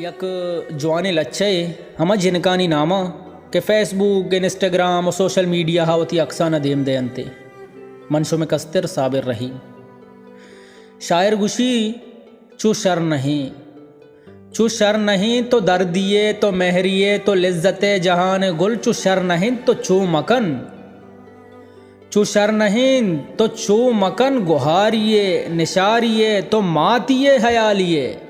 यक जवाने लच्छे हम जिनकानी नामा के फेसबुक इंस्टाग्राम और सोशल मीडिया हावती अक्साना देम दे अंते मनशो में कस्तर साबिर रही शायर गुशी चू शर नहीं तो दर्दिये तो महरिये तो लिज्जते जहान गुल चू शर नहीं तो चू शर नहीं तो चू मकन गुहारिये निशारिये तो मातिये हयालिये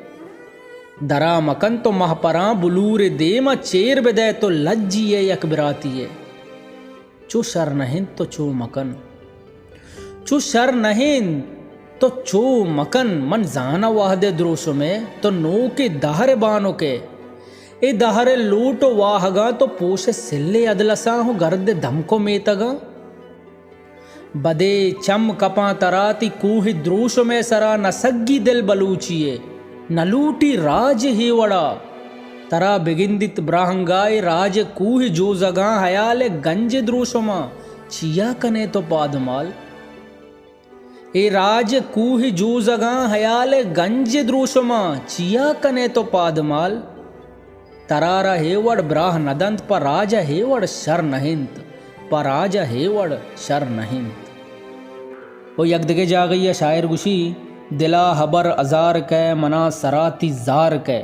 दरा मकन तो महपरा बुलूर देमा चेर बेदे तो लज्जिये यकबरातिये चू शर नहीं तो चू मकन चू शर नहीं तो चू मकन मन जाना वाहदे द्रोसो में तो नो के दहरे बानो के ए दहरे लूटो वाहगा तो पोषे सिल्ले अदलसा हो गर्दे धमको मेतगा बदे चम कपा तराती कूहि द्रोसो में सरा न सग्गी दिल बलूचिये न लूटी राज हेवड़ा तरा बिगिंदित ब्राहंगाय राज कूहि जो जगा हयाले गंज द्रोसोमा चिया कने तो पादमाल ए राज कूहि जो जगा हयाले गंज द्रोसोमा चिया कने तो पादमाल तरारा हेवड़ ब्राह नदंत पर राजा हेवड़ शर नहिंत पर राजा हेवड़ शर नहिंत वो यकदगे जा गई है शायर गुशी दिला हबर अजार कै मना सराती जार कै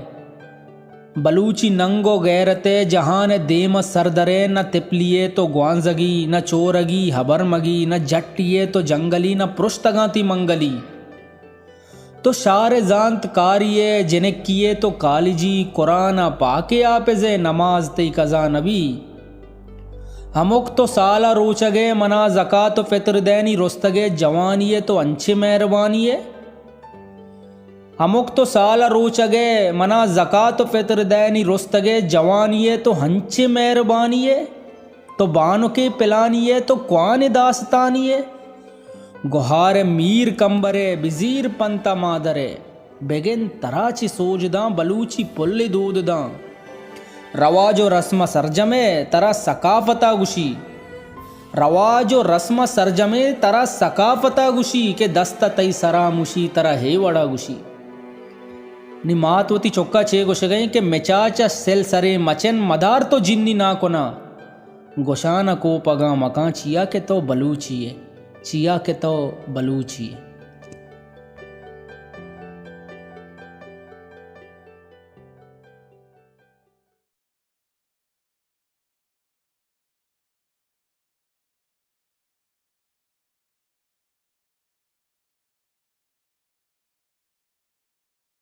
बलूची नंगो गैरते जहान देम सरदरे न तिपलिए तो ग्वांजगी न चोरगी हबर मगी न जट्टिए तो जंगली न पृष्ठगाती मंगली तो शार जानत कारिये जिन्हें किए तो कालिजी कुरान पाके आपेजे नमाज ते कजा नबी हमुक तो साला रोचगे मना ज़कात फितर दैनी रुस्तगे जवानिये तो अंछे मेहरबानिये हमुक तो साला रोचगे मना ज़कात फितर दैनी रुस्तगे जवानिये तो हंचे मेहरबानिये तो बानो के पिलानिये तो क्वान दास्तानिये गुहार मीर कंबरे बिजीर पंता मादरे बेगिन तराची सोजदा बलूची पुल्ली दूधदा रवाजो रस्म सरजमे तरा सकाफता गुशी रवाजो रस्म सरजमे तरा सकाफता गुशी के दस्ता तई सरामुशी तरा हेवड़ा गुशी नि मातवती चौक्का चे गोश गए के मेचाचा सेल सरे मचन मदार तो जिन्नी ना कोना गोशाना को पगा मका चिया के तो बलूचिए चिया के तो बलूचिए।